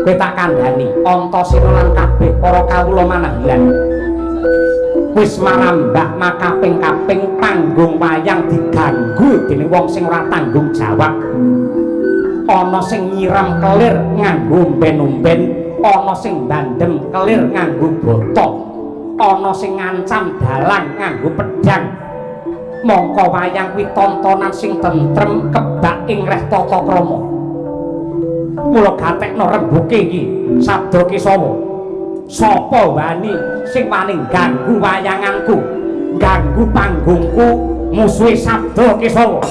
kowe tak kandhani Antasena lan kabeh para kawula manahilan wis marambak makaping-kaping panggung wayang diganggu dening wong sing ora tanggung jawab. Ana sing nyiram kelir nganggo umben-umben, ana sing bandem kelir nganggo botok, ana sing ngancam dalang nganggo pedhang. Mongko wayang kuwi tontonan sing tentrem kebak ing reh tata krama. Mula gatekno rembuke iki sabda Kesawa. Sapa wani sing wani ganggu wayanganku, ganggu panggungku, musuhe sabda Kesawa.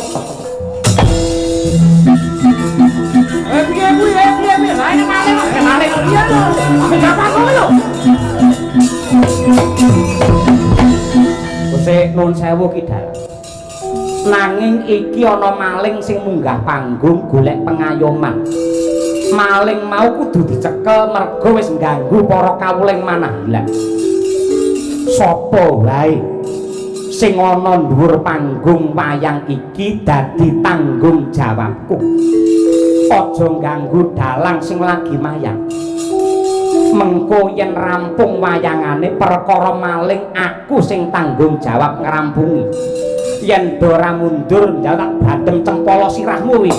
Piye kuwi piye ae male iya lho. Apa koyo? Wis nuwun sewu Ki Dalang. Nanging iki ana maling sing munggah panggung golek pengayoman. Maling mau kudu dicekel merga wis ngganggu para kawuling manahilan. Sapa wae sing ana dhuwur panggung wayang iki dadi tanggung jawabku. Aja ngganggu dalang sing lagi mayang. Mengko yen rampung wayangane perkara maling aku sing tanggung jawab ngrampungi. Yen ora mundur njal tak bandem cempala sirahmu wis.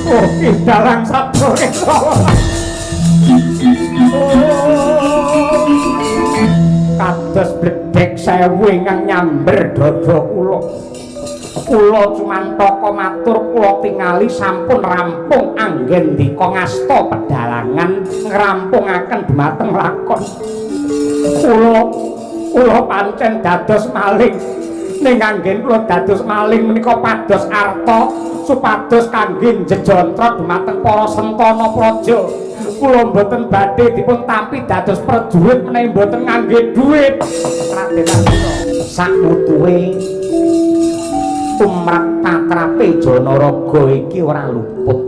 Oh, Ki Dalang sabda Kesawa. Kados bledhek sewu ingkang nyamber dada kula. Kula cumantaka matur kula tingali sampun rampung anggen dika ngasta pedalangan ngrampungaken dhumateng lakon. Kula pancen dados maling ning anggen kula dados maling menika pados arta supados kangge njejontra dhumateng para sentana praja. Kula mboten badhe dipun tampi dados prajurit menawi mboten ngangge dhuwit. Raden Arjuna sak mutuhe tumrap patrape Janaraga iki ora luput.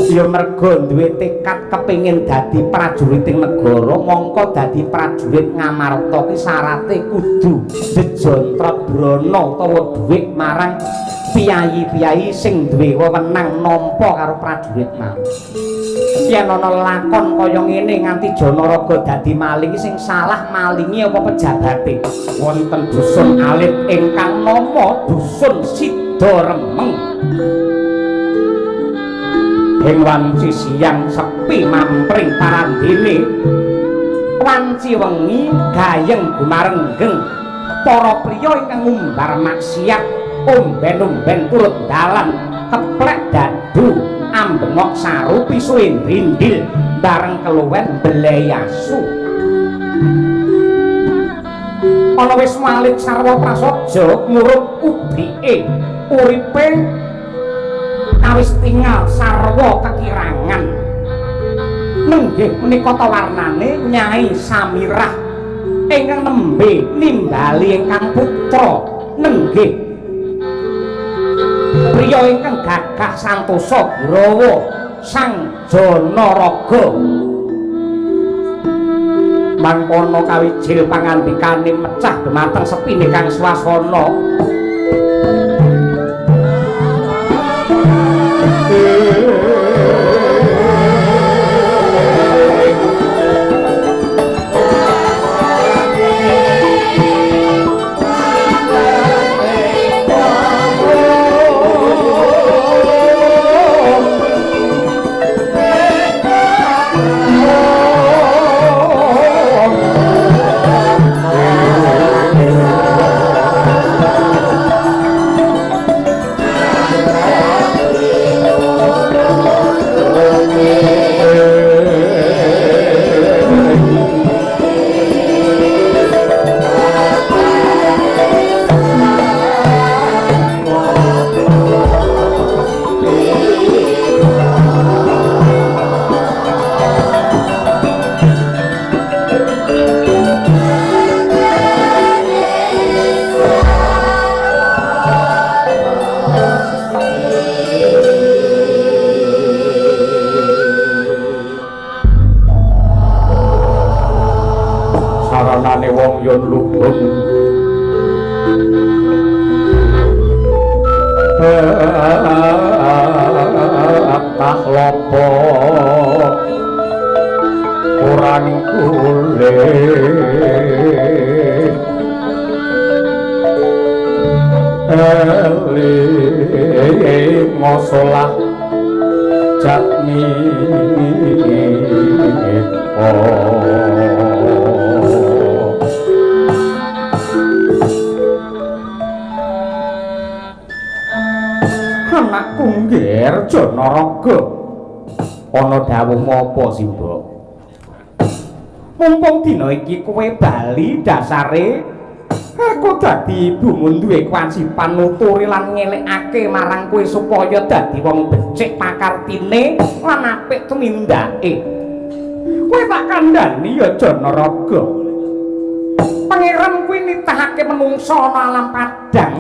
Ya merga duwe tekad kepengin dadi prajuriting negara, mongko dadi prajurit Ngamarta ki syarate kudu njejontra brana utawa dhuwit marang piyayi-piyayi sing duwe wewenang nampa karo prajurit mau. Yen ana lakon kaya ngene nganti Janaraga dadi maling sing salah malingi apa pejabate. Wonten dusun alit ingkang nama Dusun Sidaremeng. Ing wanci siang sepi mampring parandene. Wanci wengi gayeng gumarenggeng para priya ingkang ngumbar maksiat omben-omben turut dalan keplek dadu ambengok saru pisuhe ndrindil bareng keluwen beleyasu. Ana wis malik sarwa prasaja ngurut ubike uripe awis tinggal sarwa kekirangan. Nenggih menika ta warnane Nyai Samirah ingkang nembe nimbali ingkang putra. Nenggih priya ingkang gagah santosa Gurawa Sang Janaraga. Mangkono kawijil pangandikane mecah dhumateng sepine kang swasana. ngosolah jatmi anakku ngger Janaraga ana dawuh apa Simba mumpung dina iki kowe bali dasare aku dadi ibumu duwe kewajiban nuturi lan ngelekake marang kowe supaya dadi wong becik pakartine lan apik tumindake kowe tak kandhani ya Janaraga pangeran kuwi nitahake menungsa ana alam padang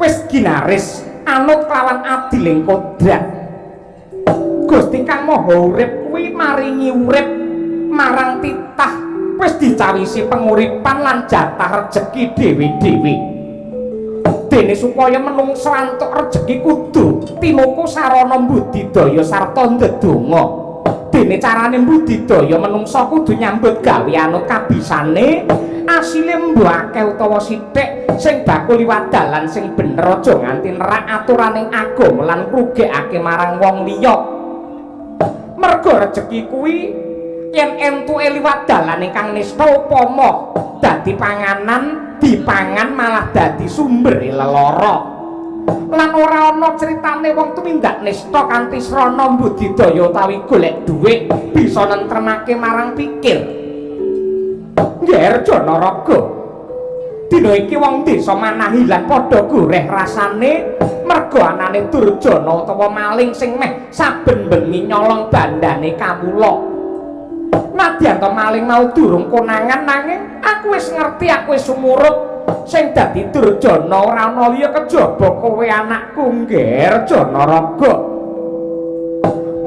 wis ginaris anut kelawan adiling kodrat Gusti Kang Maha Urip kuwi maringi urip marang titah wis dicawisi penguripan lan jatah rejeki dewi-dewi dene supaya menungsa antuk rejeki kudu tinuku sarana budidaya sarta ndedonga dene carane budidaya menungsa kudu nyambut gawe anut kabisane asile mbok akeh utawa sithik sing bakul liwat dalan sing bener aja nganti nerak aturaning agama lan ngrugekake marang wong liya mergo rejeki kuwi yen entuke liwat dalan ingkang nista upama dadi panganan dipangan malah dadi sumber lelara lan ora ana critane wong tumindak nista kanthi srana budidaya utawi golek dhuwit bisa nentremake marang pikir Ngger Janaraga dina iki wong desa manahi lan padha goreh rasane mergo anane Durjana utawa maling sing meh saben bengi nyolong bandane kawula nadyan to maling mau durung konangan nanging aku wis ngerti aku wis sumurut sing dadi Durjana ora ana liya kejaba kowe anakku Ngger Janaraga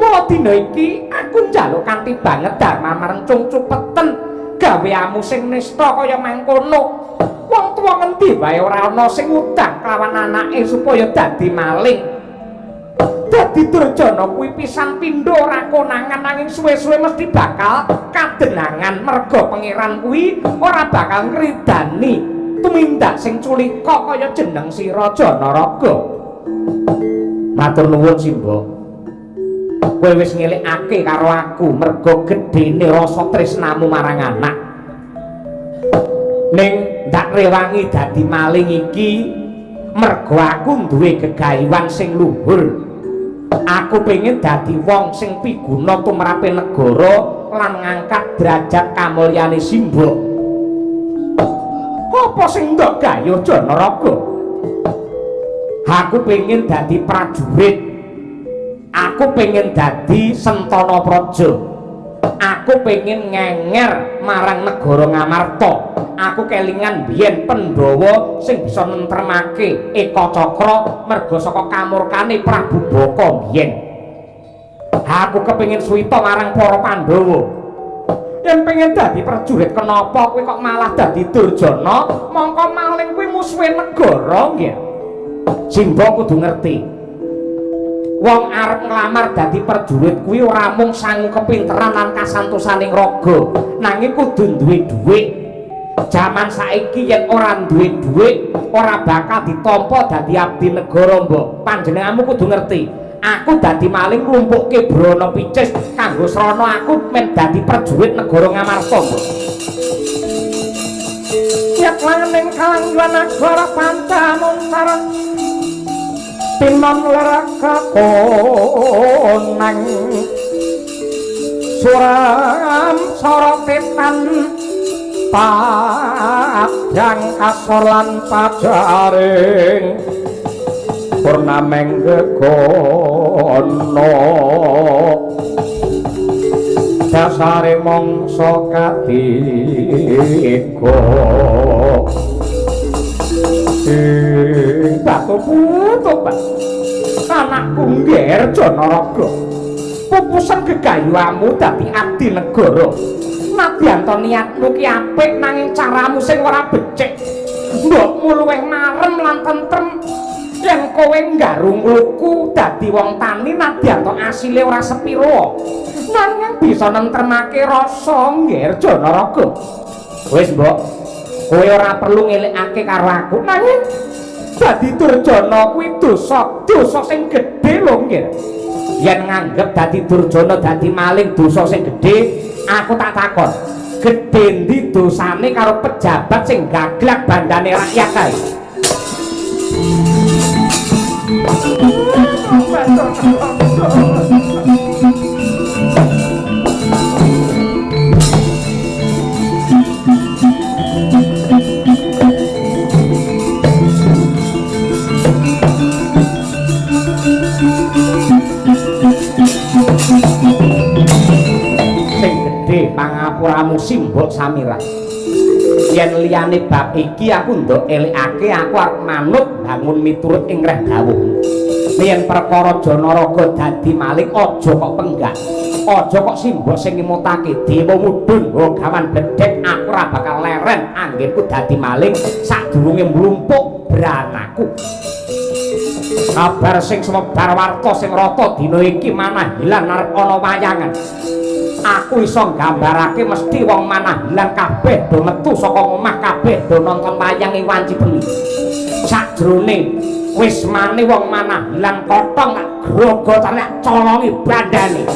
mula dina iki aku njaluk kanthi banget dharma marencung cupeten gaweamu sing nista kaya mangkono wong tuwa ngendi wae ora ana sing ngundang kelawan anake supaya dadi maling dadi Durjana kuwi pisan pindho ora konangan nanging suwe-suwe mesti bakal kadenangan merga pangeran kuwi ora bakal ngridani tumindak sing culika kaya jeneng sira Janaraga matur nuwun Simba kowe wis ngelekake karo aku mergo gedene rasa tresnamu marang anak ning ndak rewangi dadi maling iki mergo aku duwe gegayuhan sing luhur aku pengen dadi wong sing piguna tumrape negara lan ngangkat derajat kamulyane Simba apa sing ndak gayuh Janaraga aku pengen dadi prajurit aku pengen dadi Sentana Praja aku pengen ngenger marang negara Ngamarta aku kelingan biyen Pandhawa sing bisa nentremake Eka Cakra merga saka kamurkane Prabu Baka biyen aku kepengin suwita marang para Pandhawa yen pengen dadi prajurit kenapa kowe kok malah dadi Durjana mongko maling kuwi musuhe negara nggih Simba kudu ngerti wong arep nglamar dadi prajurit kuwi ora mung sangu kepinteran lan kasantosaning raga nanging kudu duwe dhuwit jaman saiki yen ora duwe dhuwit ora bakal ditampa dadi abdi negara mbok panjenenganmu kudu ngerti aku dadi maling nglumpukke brana picis kanggo srana aku men dadi prajurit negara Ngamarta mbok yen laning kalangguan negara Pancanuntara pinon leraka konang suram sorotetan padang kasor lan pajaring purnameng gegono dasare mangsa katiga batu putu Pak anakku Ngger Janaraga pupusan gegayuhamu dadi abdi negara nadyan to niatmu ki apik nanging caramu sing ora becik mbokmu luwih marem lan tentrem yen kowe nggarung luku dadi wong tani nadyan to asile ora sepiro nanging bisa nentremake rasa Ngger Janaraga wis mbok kowe ora perlu ngelekake karo aku nanging dadi Durjana kuwi dosa sing gedhe lho nggih. Yen nganggep dadi Durjana dadi maling dosa sing gedhe, aku tak takon. Gedhe ndi dosane karo pejabat sing gaglak bandane rakyat kae? Pangapuramu simbol samira. Yen liyane bab iki aku ndok elekake aku arep manut bangun miturut ing reh dawuh. Yen perkara Janaraga dadi maling aja kok penggak. Aja kok simbol sing ngimutake dewa mudhun gawan bedhek aku ora bakal leren anggenku dadi maling sadurunge mlumpuk branaku. Kabar sing sumebar warta sing rata dina iki manah hilang arep ana wayangan. Aku iso nggambarake mesti wong manah hilang kabeh do metu saka omah kabeh do nonton wayang ing wanci bengi. Sajrone wis mane wong manah hilang potong tak grogotan tak colongi bandane.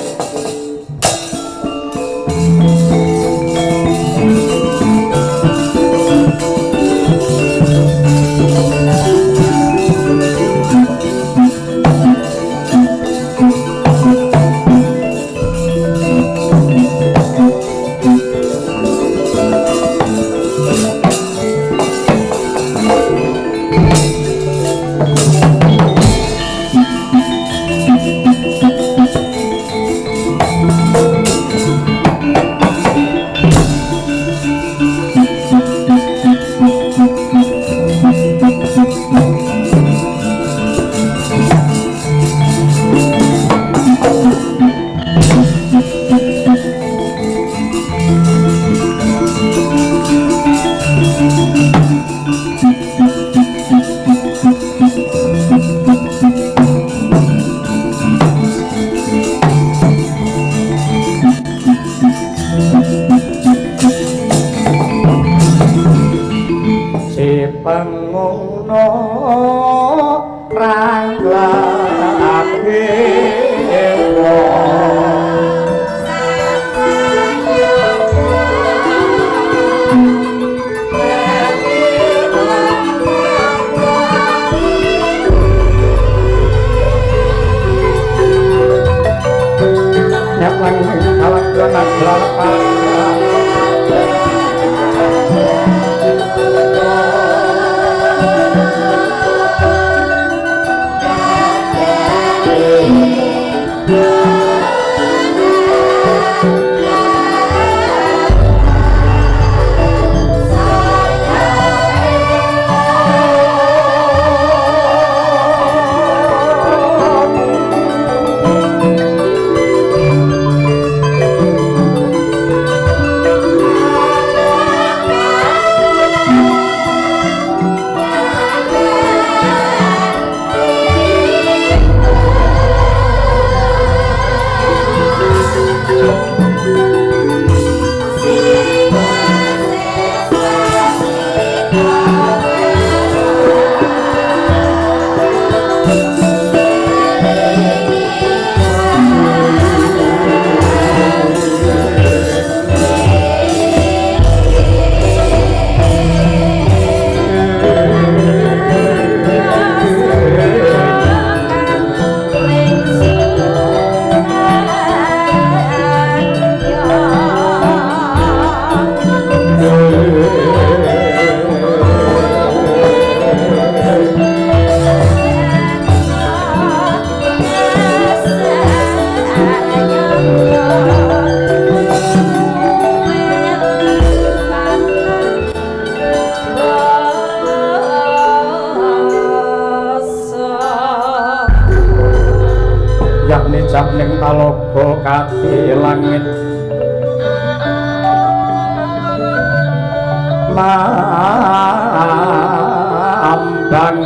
Mambang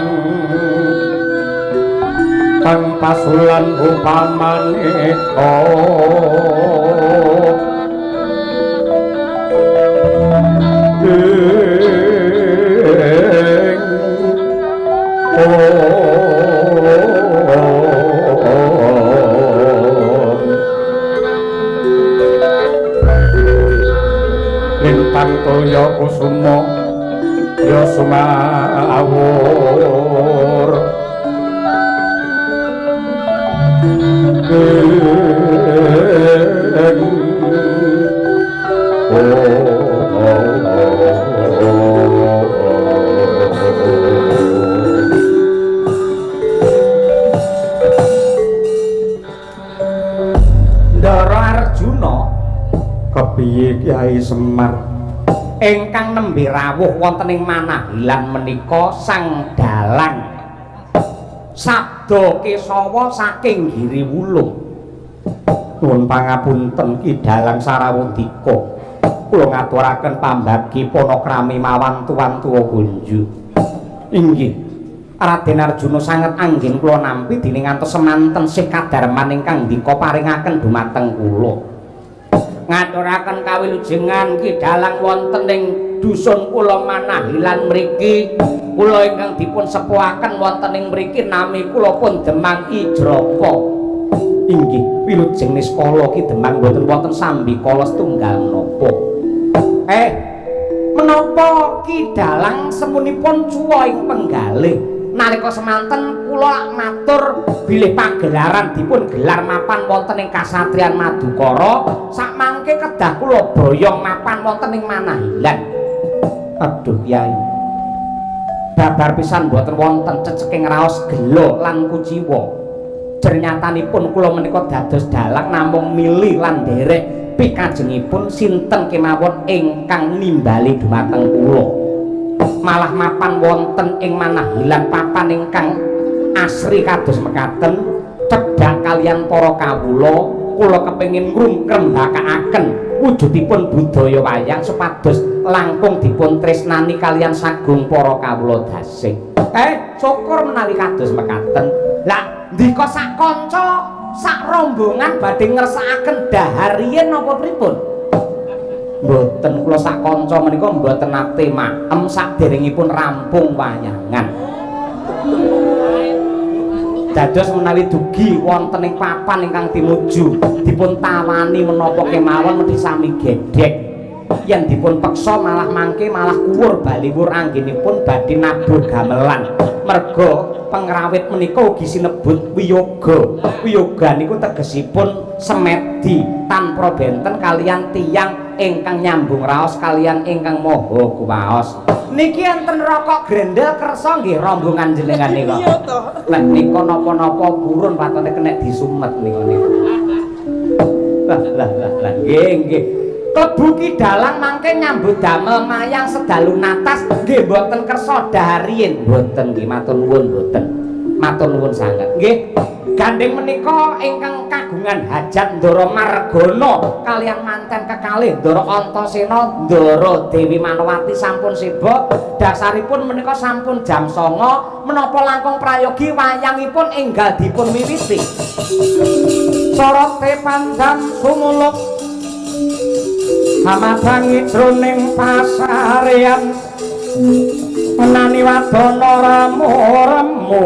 kang pasulan upamaneka lintang toya kusuma ya sumawur Ndara Arjuna kepiye Kyai Semar ingkang nembe rawuh wonten ing Manahilan menika sang dalang sabda Kesawa saking Giri Wulung. Nuwun pangapunten Ki Dalang Sarawudika, kula ngaturaken pambagi panakrami mawan tuan tuwa Gunju. Inggih, Raden Arjuna sanget angging kula nampi dening ngantos semanten sih kadarman ingkang ndika paringaken dumateng kula. Ngaturaken kawilujengan Ki Dalang wonten ing dusun kula Manahilan mriki. Kula ingkang dipun sepuhaken wonten ing mriki nami kula pun Demang Ijrapa. Inggih, wilujeng niskala Ki Demang boten wonten sambikala setunggal menapa. Menapa Ki Dalang semunipun cuwa ing penggalih nalika semanten kula matur bilih pagelaran dipun gelar mapan wonten ing kasatriyan Madukara sakmangke kedah kula boyong mapan wonten ing Manahilan. Aduh Kyai, babar pisan boten wonten ceceking raos gelo lan kuciwa. Jernyatanipun kula menika dados dalang namung milih lan nderek pikajengipun sinten kemawon ingkang nimbali dhumateng kula. Malah mapan wonten ing Manahilan papan ingkang asri kados mekaten cedhak kaliyan para kawula kula kepengin ngrembakakaken wujudipun budaya wayang supados langkung dipun tresnani kaliyan sagung para kawula dasih. Syukur menawi kados mekaten. Lah ndika sak kanca sak rombongan badhe ngersakaken dahariyen napa pripun? Mboten, kula sak kanca menika mboten nate maem saderengipun rampung wayangan. Dados menawi dugi wonten ing papan ingkang tinuju dipun tawani menapa kemawon mesti sami gedhek. Yen dipun peksa malah mangke malah kuwur baliwur anggenipun badhe nabur gamelan. Merga pengrawit menika ugi sinebut wiyoga. Wiyoga niku tegesipun semedi tanpa benten kaliyan tiyang ingkang nyambung raos kaliyan ingkang maha kuwaos. Niki enten rokok grendel kersa nggih rombongan jenengan nika. Lah nika napa-napa purun patene kena disumet nika niku. Lah nggih. Klebu Ki Dalang mangke nyambut damel mayang sedalu natas nggih mboten kersa dahariyen. Mboten nggih, matur nuwun mboten. Matur nuwun sanget. Nggih. Gandeng menika ingkang kagungan hajat Ndara Margana kaliyan manten kekalih Ndara Antasena, Ndara Dewi Manowati sampun sibuk. Dasaripun menika sampun jam 09.00 menapa langkung prayogi wayangipun enggal dipun wiwiti. Sorote pandam sumuluk hamadangi jroning pasarean menani wadana ramu-remu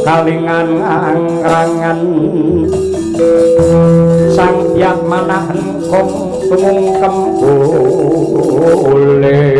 kalingan angrangan sang hyang manahen kong sumungkem boleh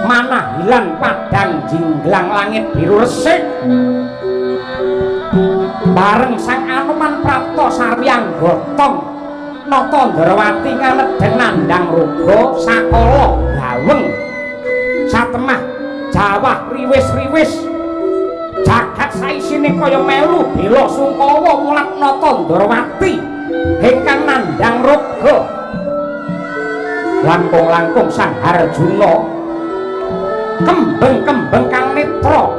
manah hilan padang jinglang langit biru resik bareng sang Anoman Prapta sarwi anggotong nata Ndrawati nganedhen nandhang ruga sakala gaweng satemah jawah riwis-riwis jagat saisine kaya melu bela sungkawa mulat nata Ndrawati ingkang nandhang ruga langkung-langkung sang Arjuna kembeng-kembeng kang netra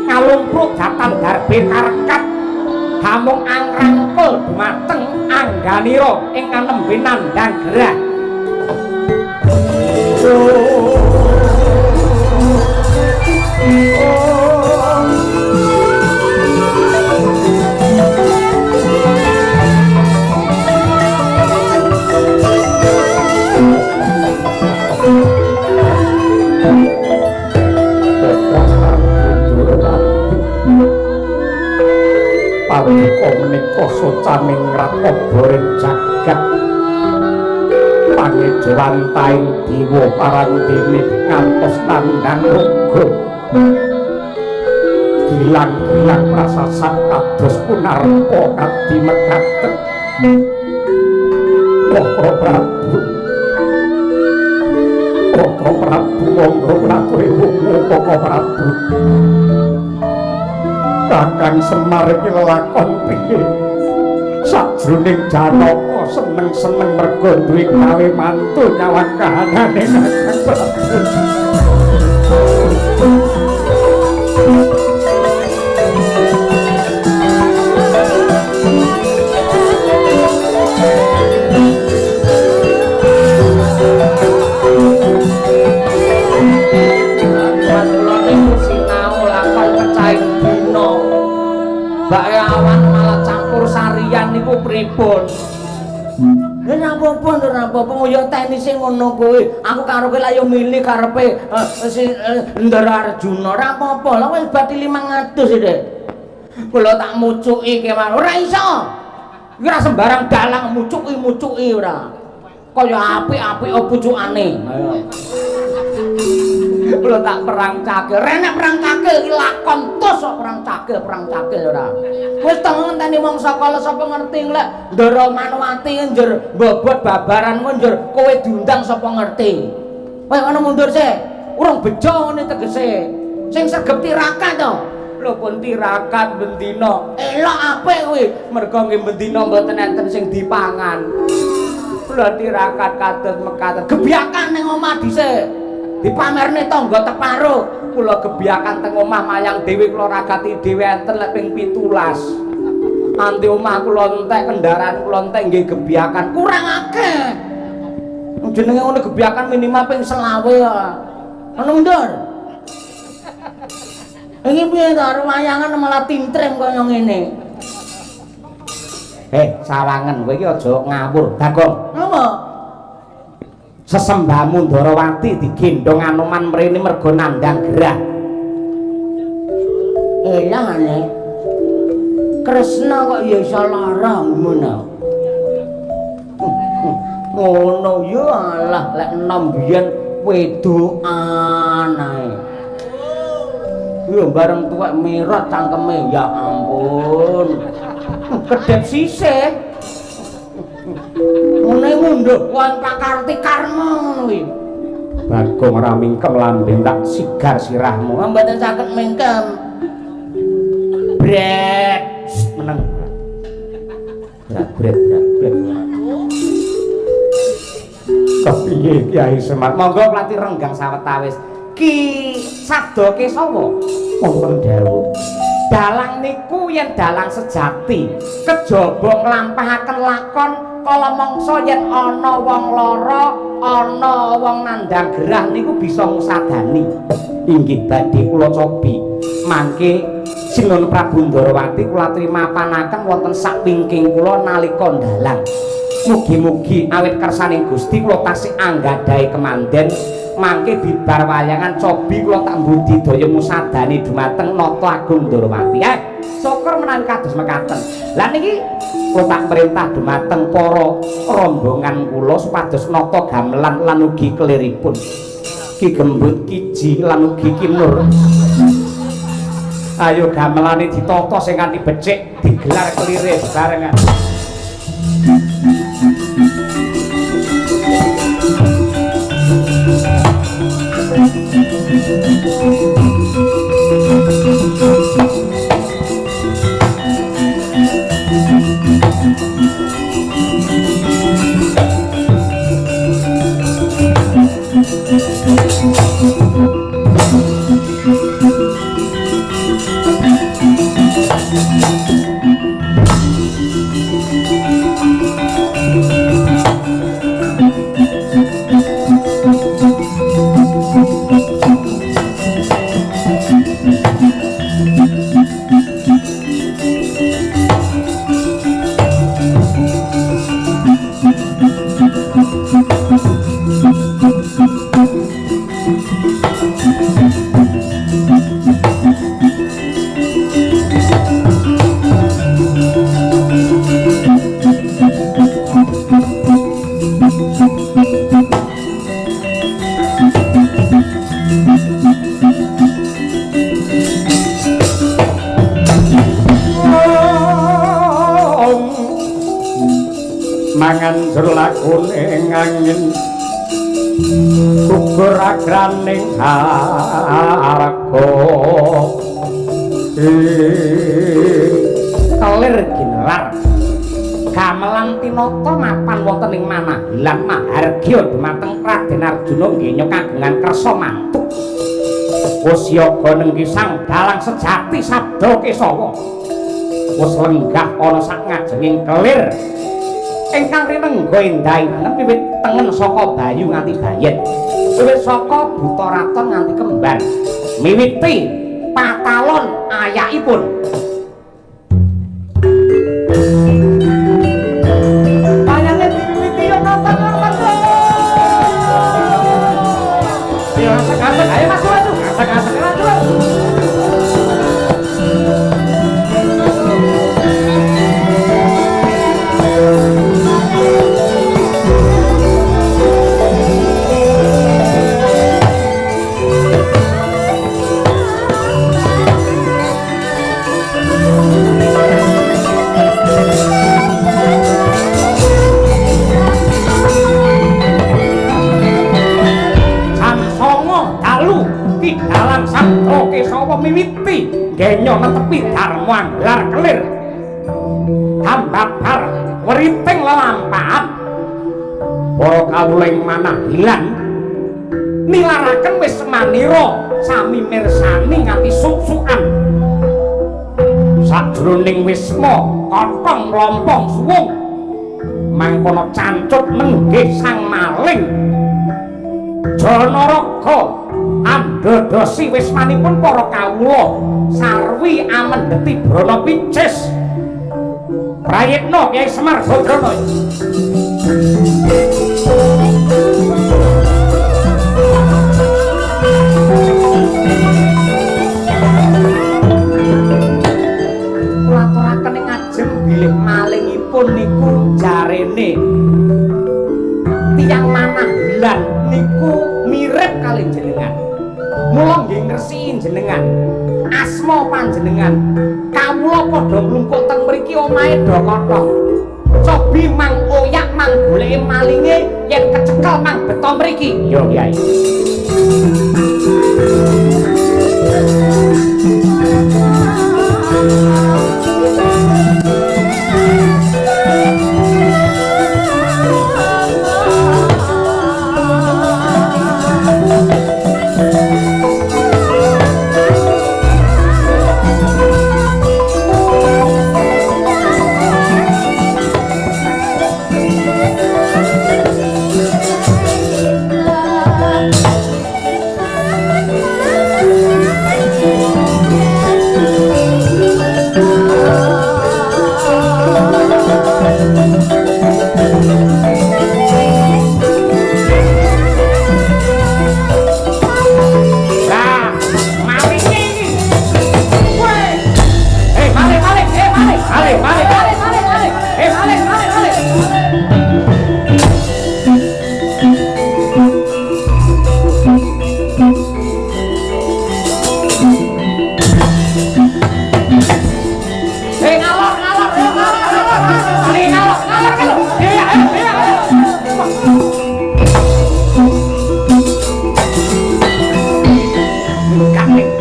ngalumpruk datan darbe karekat hamung angrangkul dumateng angganira ingkang nembe nandhang gerah Paduka menika socaning ratobaring jagat pangejawantaing dewa parandene ngantos tandang ruga gilang-gilang prasasat kados punarpa kadhi mekaten Para Prabu Para Prabu monggo mlaku Para Prabu Kakang Semar iki lakon piye sajroning Janaka seneng-seneng merga duwe gawe mantu nyawang kahanane Kakang Prabu Awan malah campur sarian niku pripun? Ora apa-apa ngoyo tenise ngono kuwi. Aku karo kowe lak yo milih karepe si Ndara Arjuna. Ora apa-apa. Lah wis bati 500 Dik. Kula tak mucuki kewan. Ora iso. Iki ora sembarang dalang mucuki ora. Kaya apik-apik pucukane. Ayo. Kula tak perang cakil. Renek perang cakil iki lakon tos kok perang cakil ora. Wis to ngenteni wong sakala sapa ngerti lek Ndara Manowati njur bobot babaran njur kowe diundang sapa ngerti. Kowe ana mundur sik. Urung bejo ngene tegese. Sing sregep tirakat to. Lho pun tirakat bendina. Elok apik kuwi. Mergo nggih bendina mboten enten sing dipangan. Kula tirakat kados mekaten. Gebyakan ning omah dhisik. Dipamerne tangga teparo. Kula gebyakan teng omah mayang dhewe kula ragati dhewe enten lek ping 17. Anti omah kula entek kendaraan kula entek nggih gebyakan kurang akeh. Jenenge ngono gebyakan minimal ping 20 ngono mundur. Iki piye to wayangan malah tintrem kaya ngene. Sawangen kowe iki aja ngawur, Bagong. Napa? Sesembahmu Ndrawati digendong Anoman mrene mergo nandhang gerah. Elane. Kresna kok ya iso lara ngono. Ngono ya alah lek enom biyen wedokan ae. Yo bareng tuwek mirot cangkeme ya ampun. Kedep sisih. Ngene mundhuh wan pakarti karma ngono kuwi. Bagong ora mingkem lambeng tak sigar sirahmu. Mboten saged mingkem. Bret meneng. Bret. Kepiye Kyai Semar? Monggo plati renggang sawetawis. Ki sabdake sapa? Wonten dawuh. Dalang niku yen dalang sejati, kejaba nglampahaken lakon kala mangsa yen ana wong lara, ana wong nandhang gerah niku bisa ngusadani. Inggih badhe kula cobi. Mangke Sinuhun Prabu Ndrawati kula trimapanaken wonten sak wingking kula nalika dalang. Mugi-mugi awit kersaning Gusti kula tasih anggadhahi kemanden mangke bibar wayangan cobi kula tak budidaya musadani dumateng Nata Agung Ndrawati. Syukur menawi kados mekaten. Lah niki kula tak perintah dumateng para rombongan kula supados nata gamelan lan ugi keliripun. Ki Gembut Kiji lan ugi Ki Nur. Ayo gamelane ditata sing kanthi becik digelar kelire bebarengan. Lakune angin gugur agraning harga kelir ginelar gamelan tinata mapan wonten ing manah lan mahargya dumateng Raden Arjuna nggenya kagungan kersa mantuk wasyaga nenggi sang dalang sejati sabda Kesawa wis lenggah ana sak ngajenging kelir ingkang rinengga endah-endahan wiwit tengen saka Bayu nganti Bayet wiwit saka Buta Raton nganti Kembar miwiti patalon ayakipun panjane miwiti yo nonton-nonton yo asik-asik ayo Mas Watu asik-asik miwiti genya netepi dharma anglar kelir hambabar weriting lelampahan para kawula ing manah hilang nilaraken wis manira sami mirsani nganti suk-sukan sajroning wisma kotong lompong suwung mangkono cancut menggih sang maling Janaraga andodosi wismanipun para kawula sarwi amendheti brana picis prayitna Kyai Semar Badrana kulaturaken ing ajeng bilih malingipun niku jarene tiyang manah lan niku mirip kalih jenengan mula nggih ngresiki jenengan asma panjenengan kawula padha mlungkuk teng mriki omahe Dakata cobi mang oyak mang goleki malinge yen kecekel mang beto mriki yo Kyai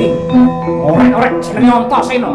iki orek-orek jenenge Antasena.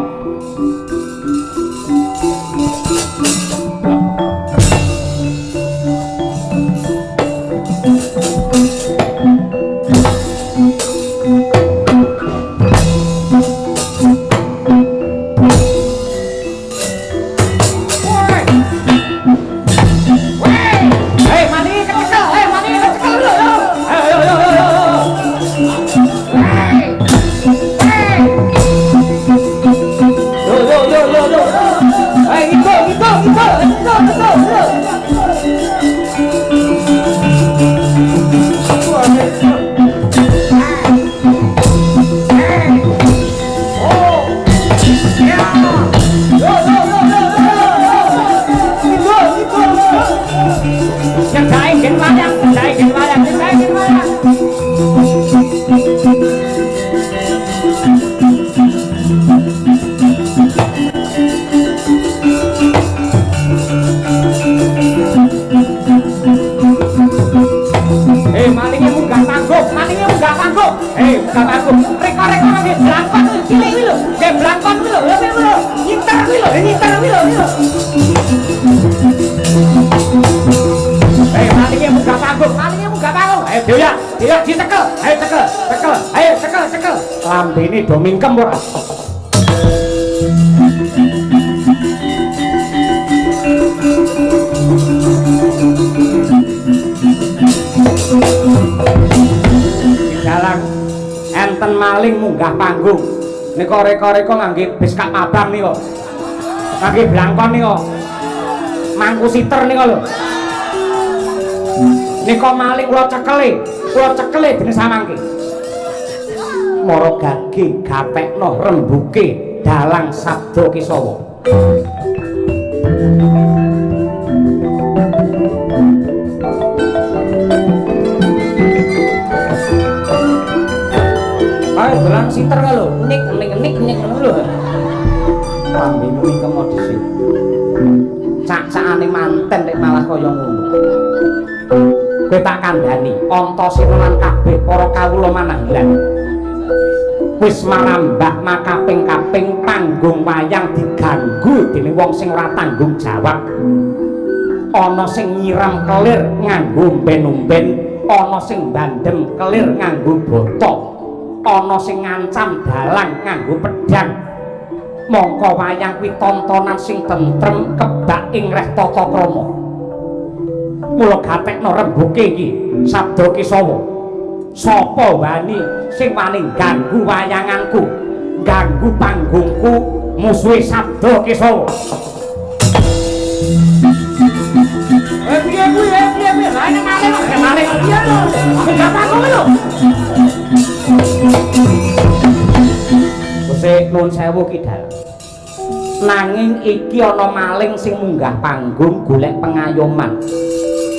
Lambene do mingkem ora. Dalang enten maling munggah panggung. Nika reka-reka ngangge beskak abang nika. Ngangge blangkon nika. Mangku siter nika lho. Nika maling kula cekele dene samangke. Mara gage gatekno rembuke dalang sabda Kisawa. Ayo dalang siter lho, nik lho. Lambene mingkem dhisik. Cak-cakane manten nek malah kaya ngono. Kowe tak kandhani, Antasena lan kabeh para kawula mananggalan. Wis marambak makaping-kaping panggung wayang diganggu dening wong sing ora tanggung jawab. Ana sing nyiram kelir nganggo umben-umben, ana sing bandem kelir nganggo botok, ana sing ngancam dalang nganggo pedhang. Mongko wayang kuwi tontonan sing tentrem kebak ing reh tata krama. Mula gatekno rembuke iki sabda Kisawa. Sapa wani sing wani ganggu wayanganku, ganggu panggungku, musuhe sabda Kisawa. Piye lha nek maling piye lho? Enggak panggung lho. Wis nuwun sewu Kidal. Nanging iki ana maling sing munggah panggung golek pengayoman.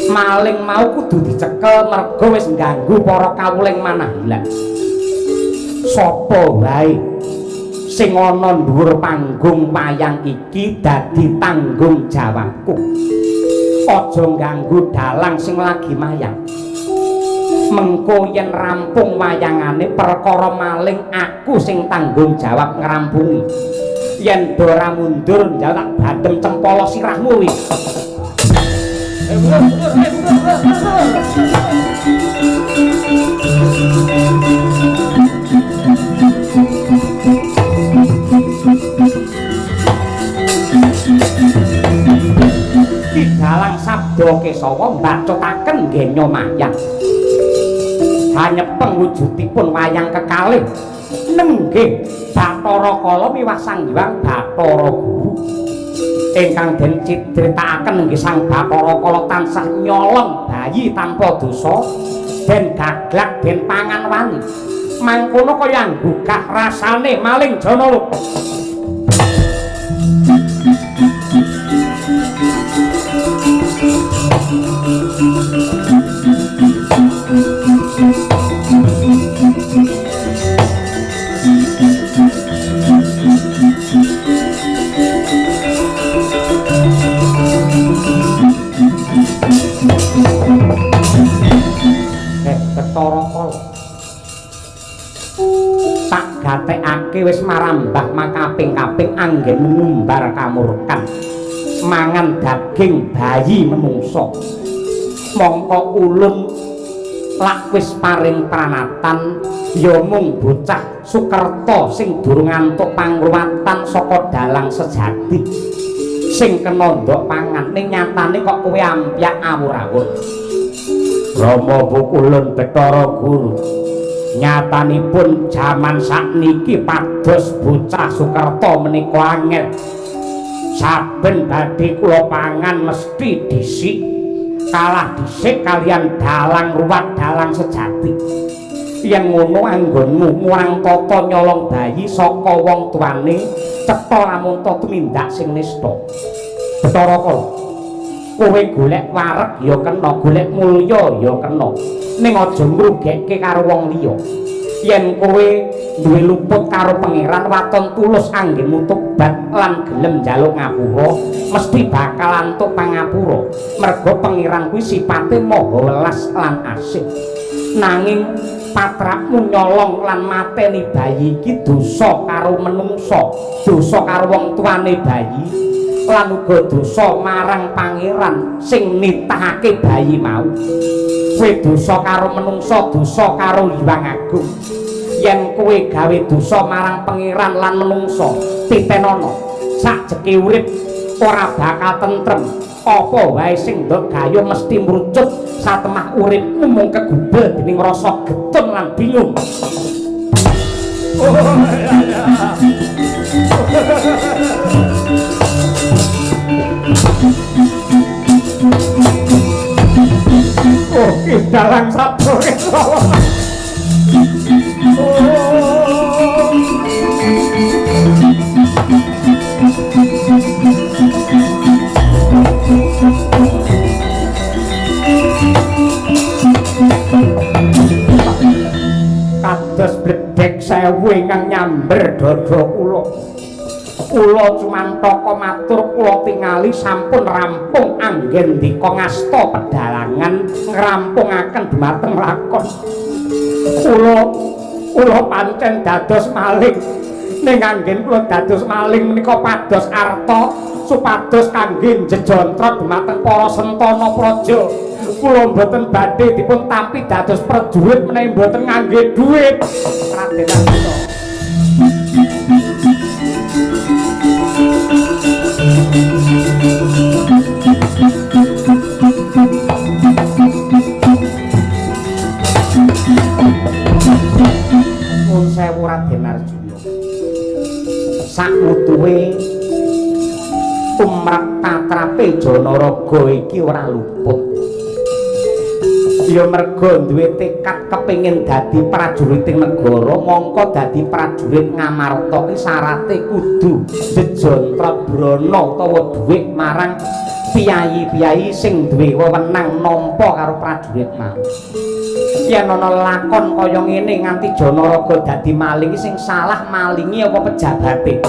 Maling mau kudu dicekel merga wis ngganggu para kawuling manahilan. Sapa wae sing ana dhuwur panggung wayang iki dadi tanggung jawabku. Aja ngganggu dalang sing lagi mayang. Mengko yen rampung wayangane perkara maling aku sing tanggung jawab ngrampungi. Yen ora mundur njawab batem cempala sirahmu kuwi. Ki dalang sabda Kisawa mbacutaken genya mayang. Hanyepeng wujudipun wayang kekalih nenggih Bathara Kala miwah Sang Hyang Bathara Guru. Ingkang den critakaken nggih Sang Bathara Kala tansah nyolong bayi tanpa dosa, ben gaglak ben pangan wani. Mangkono kaya nggugah rasane maling jana lho. Bathara Kala tak gatekake wis marambah makaping-kaping anggen ngumbar kamurkan mangan daging bayi menungso mongko ulun lak wis paring pranatan ya mung bocah Sukerta sing durung antuk pangruwatan saka dalang sejati sing kena ndok pangan ning nyatane kok kowe ampyak awur-awur Rama Pukulun Bathara Guru nyatanipun jaman sakniki pados bocah Sukerta menika angel saben badhe kula pangan mesti dhisik kalah dhisik kalian dalang ruwat dalang sejati yen ngono anggonmu murang tata nyolong bayi saka wong tuane cetha lamun tumindak sing nista Bathara Kala kowe golek wareg ya kena golek mulya ya kena ning aja ngrugekke karo wong liya yen kowe duwe luput karo pangeran waton tulus anggenmu tobat lan gelem njaluk ngapura mesti bakal antuk pangapura merga pangeran kuwi sipate maha welas lan asih nanging patrakmu nyolong lan mateni bayi iki dosa karo menungsa dosa karo wong tuane bayi lan uga dosa marang pangeran sing nitahake bayi mau kowe dosa karo menungsa dosa karo Hyang Agung yen kowe gawe dosa marang pangeran lan menungsa titenono sajeke urip ora bakal tentrem apa wae sing ndok gayo mesti mrucut satemah uripmu mung kegubel dening rasa getun lan bingung oh ki dalang sapore kados bledek sewu ingkang nyamber dada kula cumantaka matur kula tingali sampun rampung anggen dika ngasta pedalangan ngrampungaken dhumateng lakon kula pancen dados maling ning anggen kula dados maling menika pados arta supados kangge njejontrot dhumateng para sentana praja kula mboten badhe dipun tampi dados prajurit menawi mboten ngangge dhuwit Raden Arjuna Nuwun sewu Raden Arjuna sakutuwe tumrap tatrape Janaraga iki ora luput ya merga duwe tekad kepengin dadi prajuriting negara mongko dadi prajurit Ngamarta iki syarate kudu jejontrot brana utawa dhuwit marang piyayi-piyayi sing duwe wewenang nampa karo prajurit mau yen ana lakon kaya ngene nganti Janaraga dadi maling sing salah malingi apa pejabate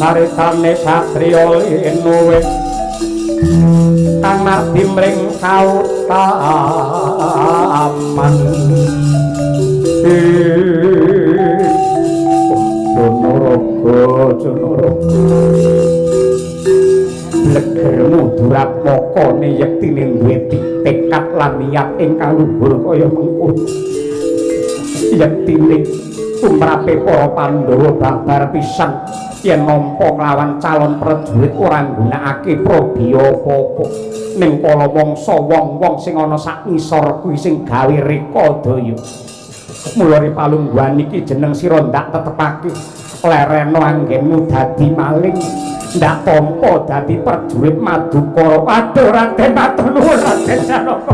caritane satriya linuwe kang mardi mring kautaman Janaraga legermu durapmaka yektine duwe tekad lan niat ingkang luhur kaya mengkono yektine tumrape para Pandhawa babar pisan yen nampa kelawan calon prajurit ora nggunakake probya apa-apa ning kala mangsa wong-wong sing ana sak ngisor kuwi sing gawe reka daya mula ripalungguhan iki jeneng sira ndak tetepake lereno anggenmu dadi maling ndak tampa dadi prajurit Madukara aduh Raden matur nuwun Raden Janaka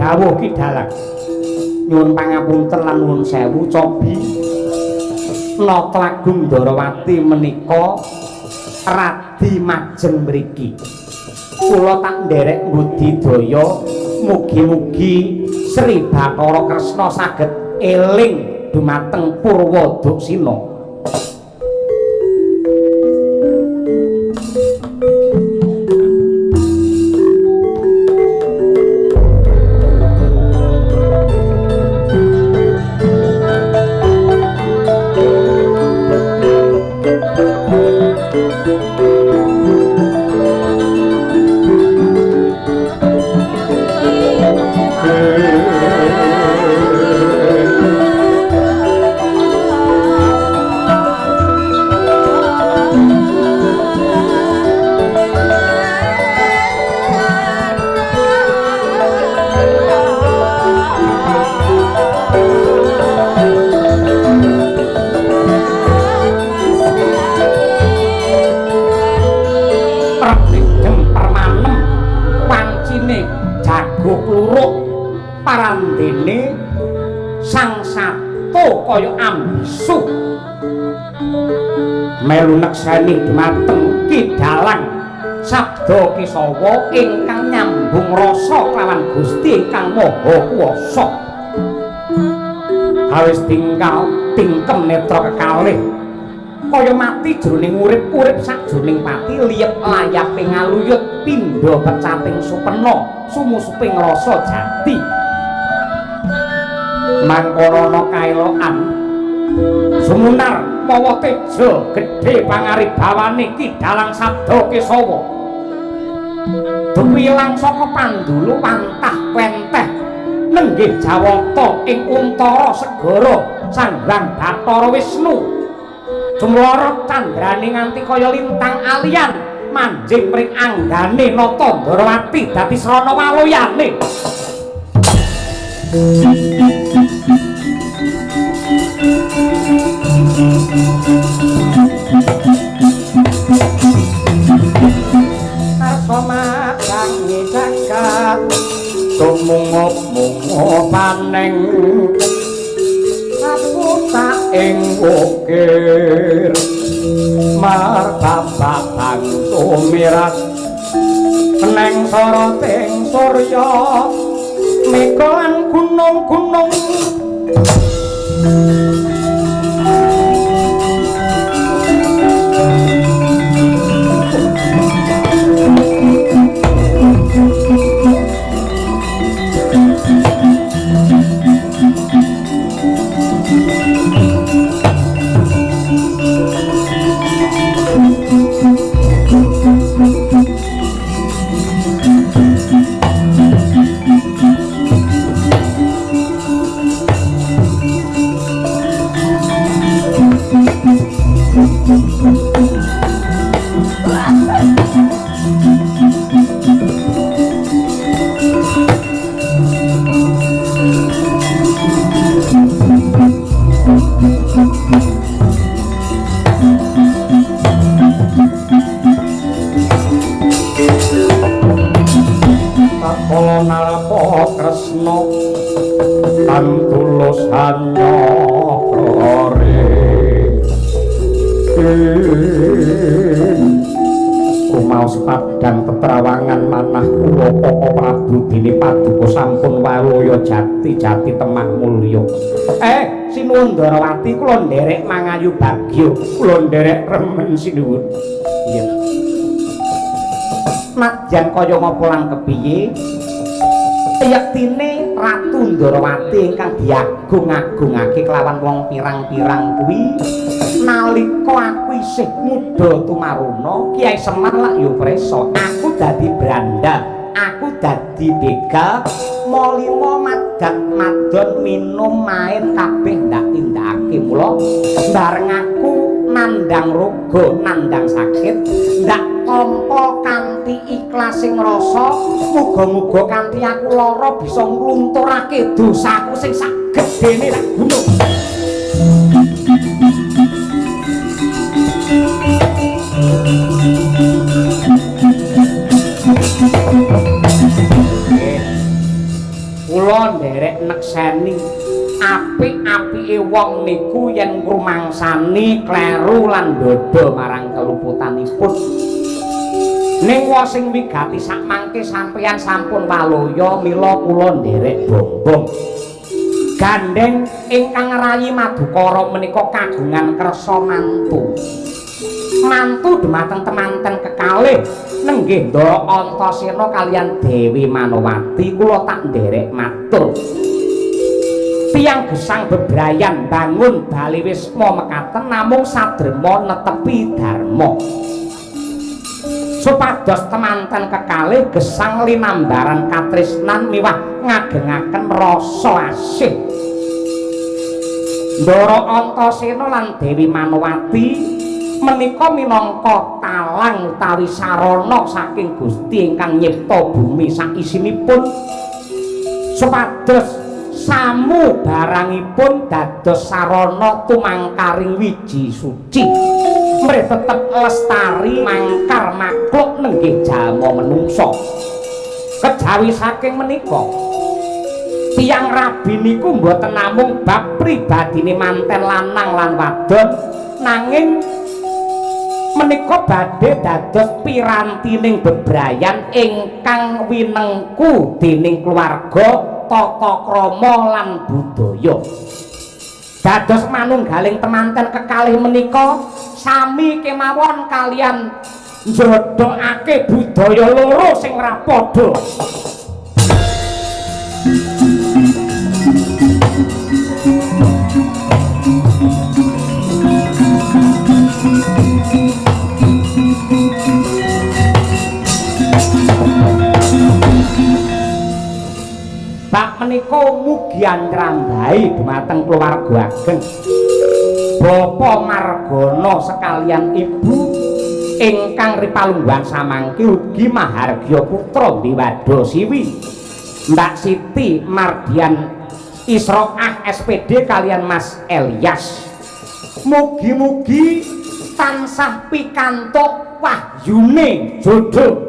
dawuh Ki Dalang. Nyuwun pangapunten lan nuwun sewu cobi. Natlagung Ndarawati menika radi majeng mriki. Kula tak nderek budidaya mugi-mugi Sri Bathara Kresna saged eling dumateng Purwa Duksina. Parandene sang sato kaya ambisu melu nekseni dumateng Ki Dalang sabda Kisawa ingkang nyambung rasa kelawan Gusti ingkang Maha Kuwasa. Awis tingkem netra kekalih kaya mati jroning urip sajroning pati liyep layape ngaluyut pindha pecating supena sumusuping rasa jati. Mangkono kaelokan sumunar mawa teja gedhe pangaribawane Ki Dalang sabda Kisawa dumilang saka pandulu wantah wenteh nenggih Jawata ing untara segara Sanggrang Bathara Wisnu jumlorot candrane nganti kaya lintang alian manjing pring anggane nata Ndarawati dadi srana waloyane. Arsa madangi jagat tumungop-mungop paneng saputa ing ukir martabak sumirat neng soroting surya mekolan gunung-gunung padang tetrawangan manah kula Koko Prabu dene paduka sampun waloya jati temak mulya. Sinuwun Ndarawati kula nderek mangayu bagya, kula nderek remen sinuwun. Iya. Nadyan kaya ngapa lan kepiye? Yektine Ratu Ndarawati ingkang diagung-agungake kelawan wong pirang-pirang kuwi nalika aku isih muda tumaruna Kiai Semar lak yo presa aku dadi branda aku dadi begal molimo madat madon minum main kabeh ndak tindakake mula bareng aku nandang roga nandang sakit ndak tampa kanthi ikhlasing rasa muga-muga kanthi aku lara bisa nglunturake dosaku sing sak gedene lak gunung. Kula wong niku yen ngrumangsani kleru lan ndodho marang keluputanipun. Ning wa sing wigati sak mangke sampeyan sampun waloya mila kula nderek bombong. Gandeng ingkang rayi Madukara menika kagungan kersa mantu. Mantu dhumateng temanten kekalih nenggih Ndara Antasena kaliyan Dewi Manowati kula tak nderek matur. Tiyang gesang bebrayan bangun bali wisma mekaten namung sadrema netepi dharma. Supados temanten kekalih gesang linambaran katresnan miwah ngagengaken rasa asih. Ndara Antasena lan Dewi Manowati menika minangka talang utawi sarana saking Gusti ingkang nyipta bumi sak isinipun. Supados samu barangipun dados sarana tumangkaring wiji suci. Mrih tetep lestari mangkar makhluk nenggih jalma menungsa. Kejawi saking menika tiyang rabi niku mboten namung bab pribadine manten lanang lan wadon nanging menika badhe dados pirantining bebrayan ingkang winengku dening keluarga tata krama lan budaya. Dados manunggaling temanten kekalih menika sami kemawon kalian njodhokake budaya loro sing ora padha. Bab menika mugian ngrambahi dhumateng keluarga ageng Bapa Margana sekalian Ibu ingkang ripalungguhan samangke ugi mahargya putra Dewada Siwi Mbak Siti Mardian Isroah SPD kalian Mas Elias. Mugi-mugi tansah pikantuk wahyune jodoh.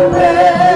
Praise